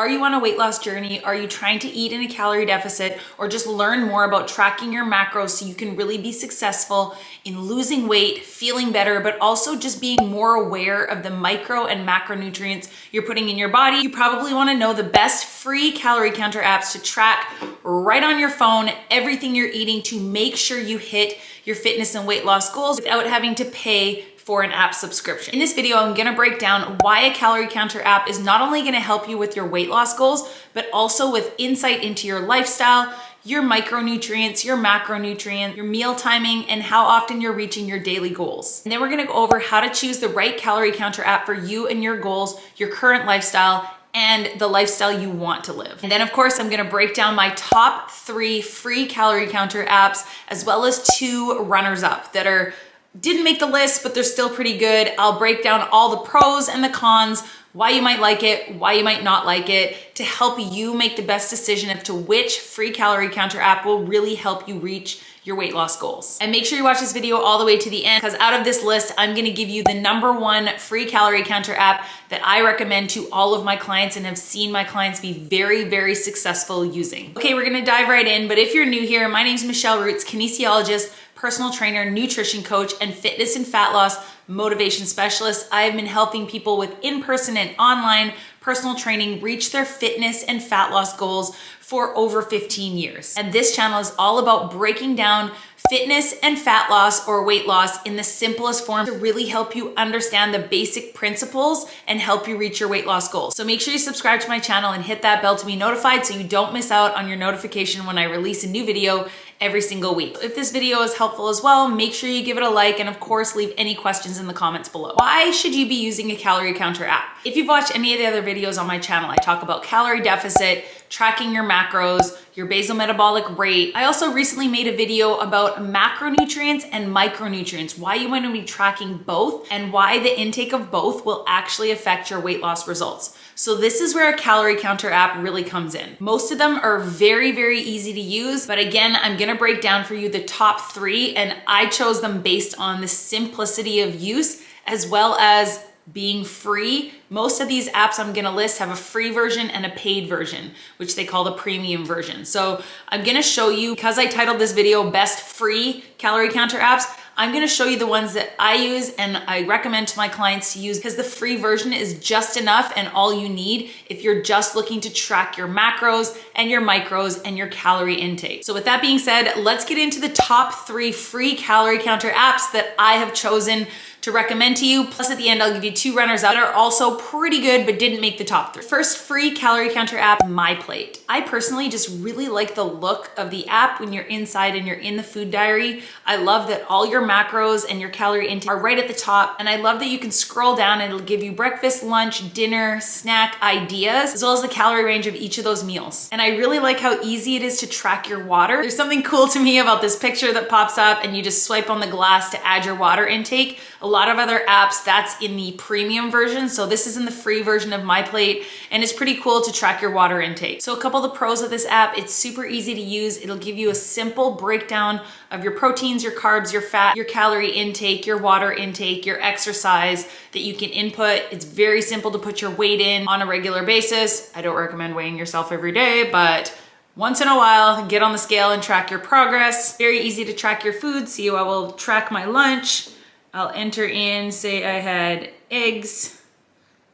Are you on a weight loss journey? Are you trying to eat in a calorie deficit or just learn more about tracking your macros so you can really be successful in losing weight, feeling better, but also just being more aware of the micro and macronutrients you're putting in your body? You probably want to know the best free calorie counter apps to track right on your phone everything you're eating to make sure you hit your fitness and weight loss goals without having to pay for an app subscription. In this video, I'm gonna break down why a calorie counter app is not only gonna help you with your weight loss goals, but also with insight into your lifestyle, your micronutrients, your macronutrients, your meal timing, and how often you're reaching your daily goals. And then we're gonna go over how to choose the right calorie counter app for you and your goals, your current lifestyle, and the lifestyle you want to live. And then of course, I'm gonna break down my top 3 free calorie counter apps, as well as 2 runners up that didn't make the list, but they're still pretty good. I'll break down all the pros and the cons, why you might like it, why you might not like it, to help you make the best decision as to which free calorie counter app will really help you reach your weight loss goals. And make sure you watch this video all the way to the end, because out of this list, I'm gonna give you the #1 free calorie counter app that I recommend to all of my clients and have seen my clients be very, very successful using. Okay, we're gonna dive right in, but if you're new here, my name's Michelle Roots, kinesiologist, personal trainer, nutrition coach, and fitness and fat loss motivation specialist. I've been helping people with in-person and online personal training reach their fitness and fat loss goals for over 15 years. And this channel is all about breaking down fitness and fat loss or weight loss in the simplest form to really help you understand the basic principles and help you reach your weight loss goals. So make sure you subscribe to my channel and hit that bell to be notified so you don't miss out on your notification when I release a new video every single week. If this video is helpful as well, make sure you give it a like, and of course, leave any questions in the comments below. Why should you be using a calorie counter app? If you've watched any of the other videos on my channel, I talk about calorie deficit, tracking your macros, your basal metabolic rate. I also recently made a video about macronutrients and micronutrients, why you want to be tracking both and why the intake of both will actually affect your weight loss results. So this is where a calorie counter app really comes in. Most of them are very, very easy to use, but again, I'm gonna break down for you the top 3, and I chose them based on the simplicity of use as well as being free. Most of these apps I'm gonna list have a free version and a paid version, which they call the premium version. So I'm gonna show you, because I titled this video Best Free Calorie Counter Apps, I'm gonna show you the ones that I use and I recommend to my clients to use, because the free version is just enough and all you need if you're just looking to track your macros and your micros and your calorie intake. So with that being said, let's get into the top 3 free calorie counter apps that I have chosen to recommend to you. Plus at the end, I'll give you 2 runners up that are also pretty good, but didn't make the top 3. First free calorie counter app, MyPlate. I personally just really like the look of the app when you're inside and you're in the food diary. I love that all your macros and your calorie intake are right at the top. And I love that you can scroll down and it'll give you breakfast, lunch, dinner, snack ideas, as well as the calorie range of each of those meals. And I really like how easy it is to track your water. There's something cool to me about this picture that pops up and you just swipe on the glass to add your water intake. A lot of other apps, that's in the premium version. So this is in the free version of MyPlate, and it's pretty cool to track your water intake. So a couple of the pros of this app, it's super easy to use. It'll give you a simple breakdown of your proteins, your carbs, your fat, your calorie intake, your water intake, your exercise that you can input. It's very simple to put your weight in on a regular basis. I don't recommend weighing yourself every day, but once in a while, get on the scale and track your progress. Very easy to track your food. See, I will track my lunch. I'll enter in, say I had eggs.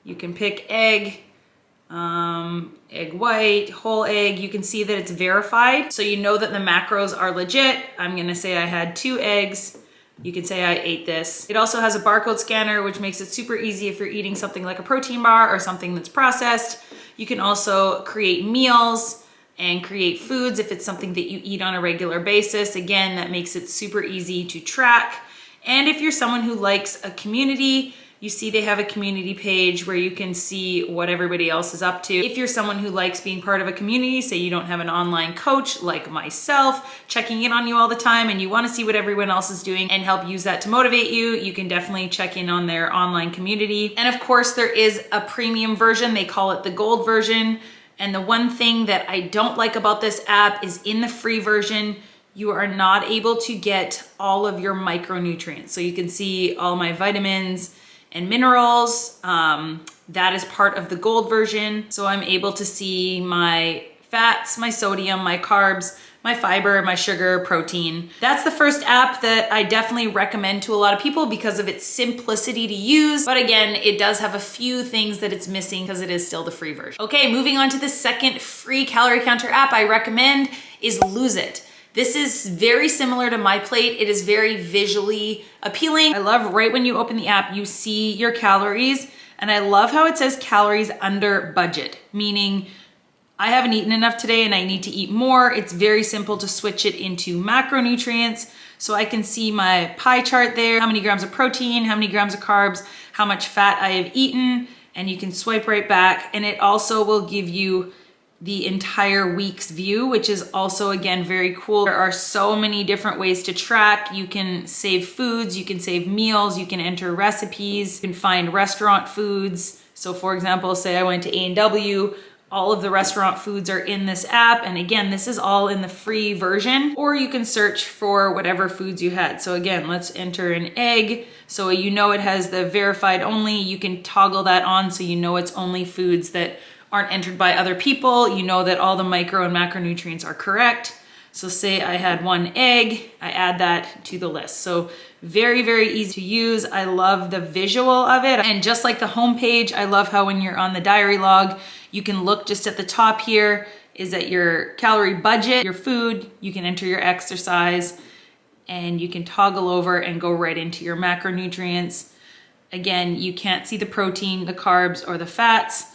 You can pick egg, egg white, whole egg. You can see that it's verified. So you know that the macros are legit. I'm gonna say I had 2 eggs. You can say I ate this. It also has a barcode scanner, which makes it super easy if you're eating something like a protein bar or something that's processed. You can also create meals and create foods if it's something that you eat on a regular basis. Again, that makes it super easy to track. And if you're someone who likes a community, you see they have a community page where you can see what everybody else is up to. If you're someone who likes being part of a community, say you don't have an online coach like myself, checking in on you all the time, and you wanna see what everyone else is doing and help use that to motivate you, you can definitely check in on their online community. And of course, there is a premium version. They call it the gold version. And the one thing that I don't like about this app is in the free version, you are not able to get all of your micronutrients. So you can see all my vitamins and minerals. That is part of the gold version. So I'm able to see my fats, my sodium, my carbs, my fiber, my sugar, protein. That's the first app that I definitely recommend to a lot of people because of its simplicity to use. But again, it does have a few things that it's missing because it is still the free version. Okay, moving on to the second free calorie counter app I recommend is Lose It. This is very similar to MyPlate. It is very visually appealing. I love right when you open the app, you see your calories, and I love how it says calories under budget, meaning I haven't eaten enough today and I need to eat more. It's very simple to switch it into macronutrients. So I can see my pie chart there, how many grams of protein, how many grams of carbs, how much fat I have eaten, and you can swipe right back. And it also will give you the entire week's view, which is also, again, very cool. There are so many different ways to track. You can save foods, you can save meals, you can enter recipes, you can find restaurant foods. So for example, say I went to A&W, all of the restaurant foods are in this app. And again, this is all in the free version, or you can search for whatever foods you had. So again, let's enter an egg. So you know it has the verified only. You can toggle that on so you know it's only foods that aren't entered by other people. You know that all the micro and macronutrients are correct. So say I had one egg, I add that to the list. So very, very easy to use. I love the visual of it. And just like the homepage, I love how when you're on the diary log, you can look just at the top here, is at your calorie budget, your food, you can enter your exercise, and you can toggle over and go right into your macronutrients. Again, you can't see the protein, the carbs, or the fats,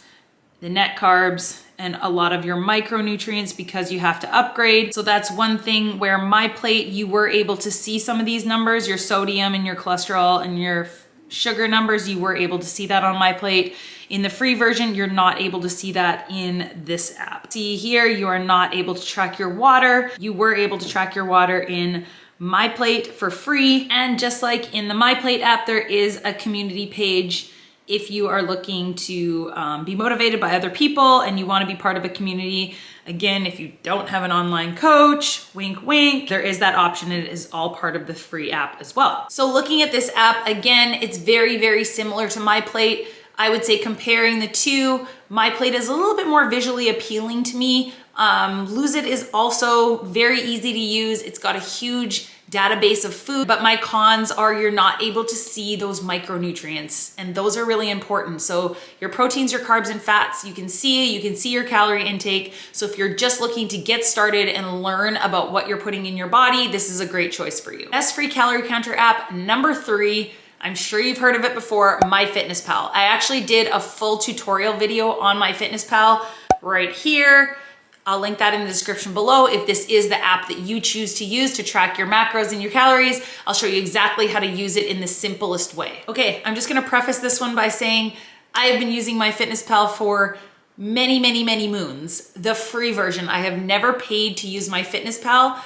the net carbs, and a lot of your micronutrients because you have to upgrade. So that's one thing where MyPlate, you were able to see some of these numbers, your sodium and your cholesterol and your sugar numbers, you were able to see that on MyPlate. In the free version, you're not able to see that in this app. See here, you are not able to track your water. You were able to track your water in MyPlate for free. And just like in the MyPlate app, there is a community page if you are looking to be motivated by other people and you want to be part of a community. Again, if you don't have an online coach, wink, wink, there is that option. It is all part of the free app as well. So looking at this app, again, it's very, very similar to MyPlate. I would say comparing the two, MyPlate is a little bit more visually appealing to me. Lose It is also very easy to use. It's got a huge database of food, but my cons are you're not able to see those micronutrients, and those are really important. So your proteins, your carbs, and fats, you can see your calorie intake. So if you're just looking to get started and learn about what you're putting in your body, this is a great choice for you. Best free calorie counter app, number 3, I'm sure you've heard of it before, MyFitnessPal. I actually did a full tutorial video on MyFitnessPal right here. I'll link that in the description below. If this is the app that you choose to use to track your macros and your calories, I'll show you exactly how to use it in the simplest way. Okay, I'm just gonna preface this one by saying I have been using MyFitnessPal for many, many, many moons. The free version, I have never paid to use MyFitnessPal,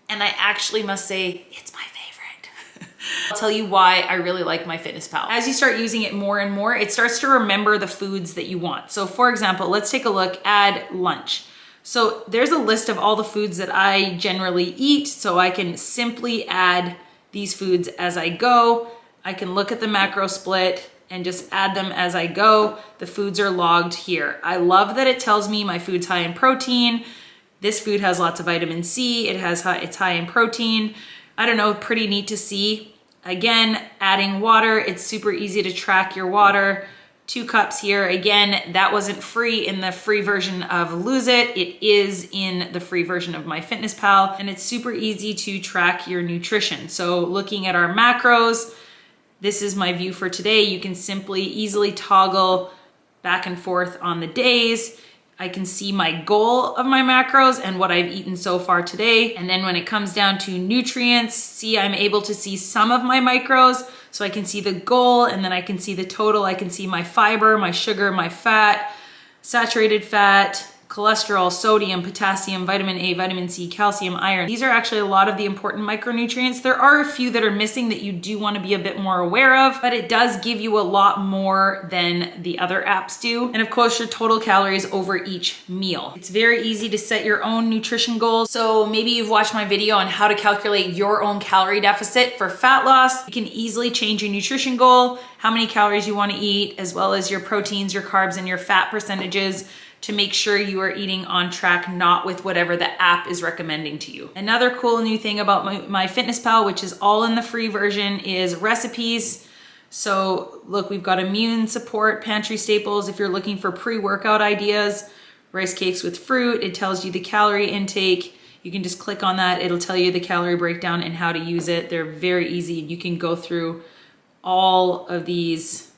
and I actually must say it's my favorite. I'll tell you why I really like MyFitnessPal. As you start using it more and more, it starts to remember the foods that you want. So for example, let's take a look at lunch. So there's a list of all the foods that I generally eat, so I can simply add these foods as I go. I can look at the macro split and just add them as I go. The foods are logged here. I love that it tells me my food's high in protein. This food has lots of vitamin C. It's high in protein. I don't know, pretty neat to see. Again, adding water, it's super easy to track your water. 2 cups here. Again, that wasn't free in the free version of Lose It. It is in the free version of MyFitnessPal, and it's super easy to track your nutrition. So looking at our macros, this is my view for today. You can simply easily toggle back and forth on the days. I can see my goal of my macros and what I've eaten so far today. And then when it comes down to nutrients, see, I'm able to see some of my micros. So I can see the goal, and then I can see the total. I can see my fiber, my sugar, my fat, saturated fat, cholesterol, sodium, potassium, vitamin A, vitamin C, calcium, iron. These are actually a lot of the important micronutrients. There are a few that are missing that you do want to be a bit more aware of, but it does give you a lot more than the other apps do. And of course, your total calories over each meal. It's very easy to set your own nutrition goals. So maybe you've watched my video on how to calculate your own calorie deficit for fat loss. You can easily change your nutrition goal, how many calories you want to eat, as well as your proteins, your carbs, and your fat percentages, to make sure you are eating on track, not with whatever the app is recommending to you. Another cool new thing about MyFitnessPal, which is all in the free version, is recipes. So look, we've got immune support, pantry staples. If you're looking for pre-workout ideas, rice cakes with fruit, it tells you the calorie intake. You can just click on that. It'll tell you the calorie breakdown and how to use it. They're very easy. You can go through all of these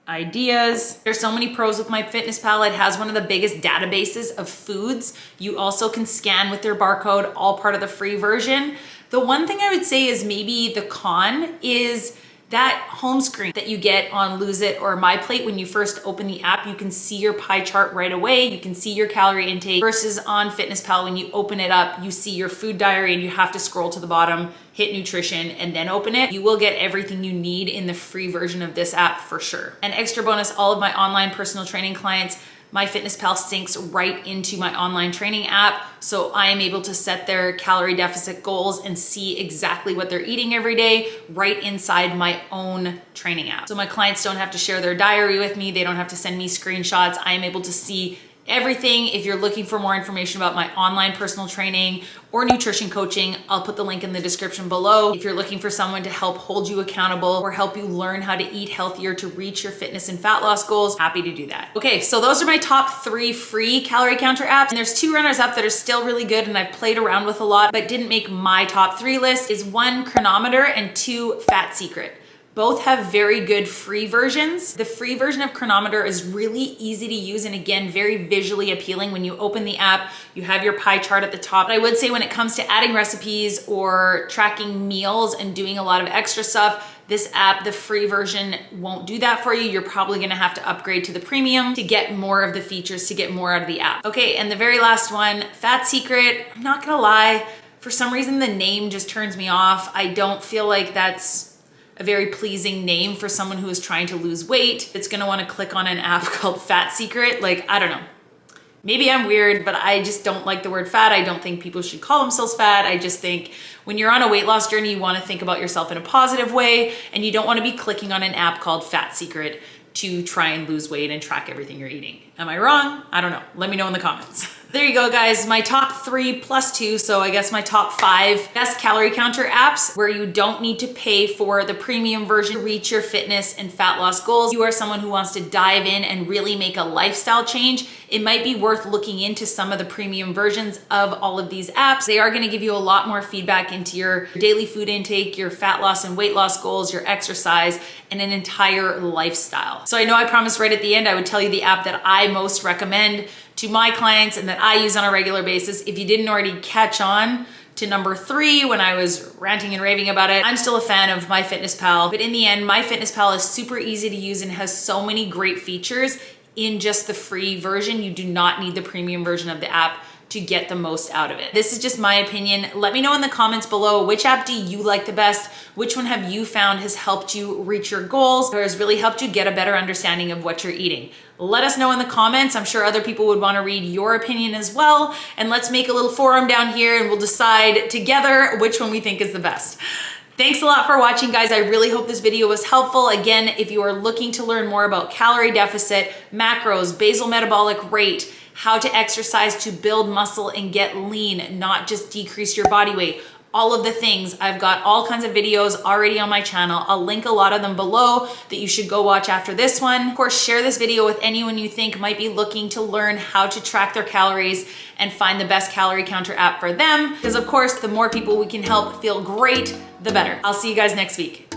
ideas. There's so many pros with MyFitnessPal. It has one of the biggest databases of foods. You also can scan with their barcode, all part of the free version. The one thing I would say is maybe the con is that home screen that you get on Lose It or MyPlate. When you first open the app, you can see your pie chart right away. You can see your calorie intake, versus on FitnessPal, when you open it up, you see your food diary and you have to scroll to the bottom, hit nutrition, and then open it. You will get everything you need in the free version of this app for sure. An extra bonus, all of my online personal training clients, MyFitnessPal syncs right into my online training app. So I am able to set their calorie deficit goals and see exactly what they're eating every day right inside my own training app. So my clients don't have to share their diary with me. They don't have to send me screenshots. I am able to see everything. If you're looking for more information about my online personal training or nutrition coaching, I'll put the link in the description below. If you're looking for someone to help hold you accountable or help you learn how to eat healthier to reach your fitness and fat loss goals, happy to do that. Okay, so those are my top 3 free calorie counter apps. And there's 2 runners up that are still really good and I've played around with a lot, but didn't make my top 3 list. Is 1, Chronometer, and 2, Fat Secret. Both have very good free versions. The free version of Chronometer is really easy to use and again, very visually appealing. When you open the app, you have your pie chart at the top. But I would say when it comes to adding recipes or tracking meals and doing a lot of extra stuff, this app, the free version, won't do that for you. You're probably gonna have to upgrade to the premium to get more of the features, to get more out of the app. Okay, and the very last one, Fat Secret. I'm not gonna lie, for some reason the name just turns me off. I don't feel like that's a very pleasing name for someone who is trying to lose weight. It's gonna wanna click on an app called Fat Secret. Like, I don't know. Maybe I'm weird, but I just don't like the word fat. I don't think people should call themselves fat. I just think when you're on a weight loss journey, you wanna think about yourself in a positive way, and you don't wanna be clicking on an app called Fat Secret to try and lose weight and track everything you're eating. Am I wrong? I don't know. Let me know in the comments. There you go, guys. My top 3 plus 2, so I guess my top 5 best calorie counter apps where you don't need to pay for the premium version to reach your fitness and fat loss goals. You are someone who wants to dive in and really make a lifestyle change. It might be worth looking into some of the premium versions of all of these apps. They are gonna give you a lot more feedback into your daily food intake, your fat loss and weight loss goals, your exercise, and an entire lifestyle. So I know I promised right at the end I would tell you the app that I most recommend to my clients and that I use on a regular basis. If you didn't already catch on to number 3 when I was ranting and raving about it, I'm still a fan of MyFitnessPal. But in the end, MyFitnessPal is super easy to use and has so many great features in just the free version. You do not need the premium version of the app to get the most out of it. This is just my opinion. Let me know in the comments below, which app do you like the best? Which one have you found has helped you reach your goals or has really helped you get a better understanding of what you're eating? Let us know in the comments. I'm sure other people would want to read your opinion as well. And let's make a little forum down here and we'll decide together which one we think is the best. Thanks a lot for watching, guys. I really hope this video was helpful. Again, if you are looking to learn more about calorie deficit, macros, basal metabolic rate, how to exercise to build muscle and get lean, not just decrease your body weight, all of the things, I've got all kinds of videos already on my channel. I'll link a lot of them below that you should go watch after this one. Of course, share this video with anyone you think might be looking to learn how to track their calories and find the best calorie counter app for them. Because of course, the more people we can help feel great, the better. I'll see you guys next week.